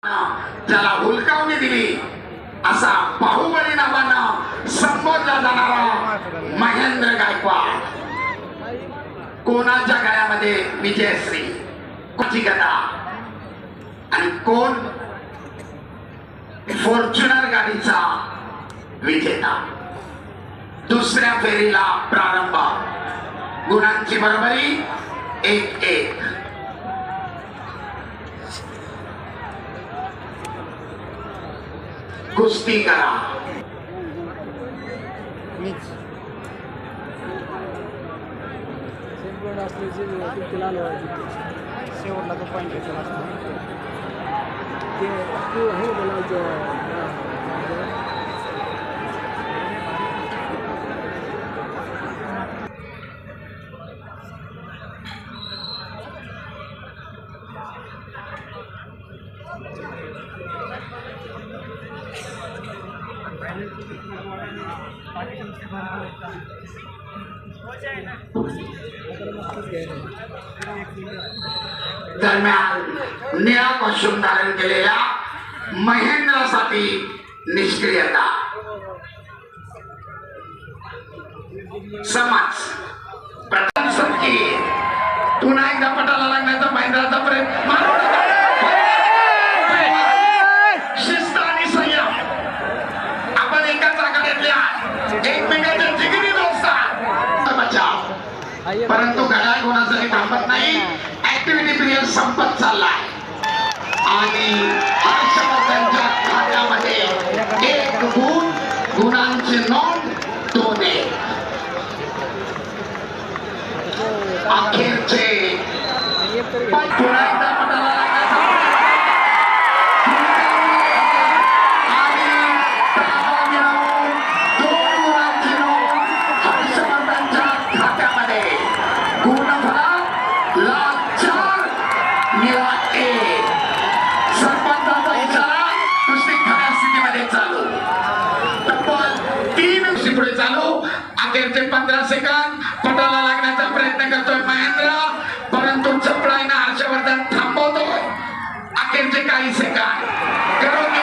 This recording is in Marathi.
त्याला हुलकावणी दिली असा बाहुबली नावानं संबोधला जाणारा महेंद्र गायकवाड कोणाच्या गळ्यामध्ये विजयश्री कोणाची गदा आणि कोण फॉर्च्युनर गाडीचा विजेता। दुसऱ्या फेरीला प्रारंभ, गुणांची बरोबरी 1-1। कुस्ती करा। शेवटला तो पॉईंट घेतला असतो ते हे बोलायचं दरम्यान निळा कॉस्ट्यूम धारण केलेल्या महेंद्रसाठी निष्क्रियता। समाज प्रथम संकी पुन्हा एकदा पटाला लागण्याचा महेंद्राचा प्रयत्न। शिस्त आणि संयम आपण एकाच आघाडीतल्या एकमेकांच्या जिगरी दोस्त बचाव, परंतु घड्याळ कोणासाठी थांबत नाही। ऍक्टिव्हिटी पिरियड संपत चाललाय आणि हर्षवर्धनच्या खात्यामध्ये 1 गुण, गुणांची नोंद 2-1। अखेरचे पुन्हा एकदा पटाला लागण्याचा आणि ताबा मिळवून 2 गुणांची नोंद हर्षवर्धनच्या खात्यामध्ये। गुणफलक लाख 4 निळा 1। सरपंचाचा इशारा, कुस्ती खऱ्या स्थितीमध्ये चालू। तब्बल 3 पुढे चालू। अखेरचे 15 सेकंद, पटाला लागण्याचा प्रयत्न करतोय महेंद्र, परंतु चपळाईनं हर्षवर्धन थांबवतोय। अखेरचे काही सेकंद, करोमी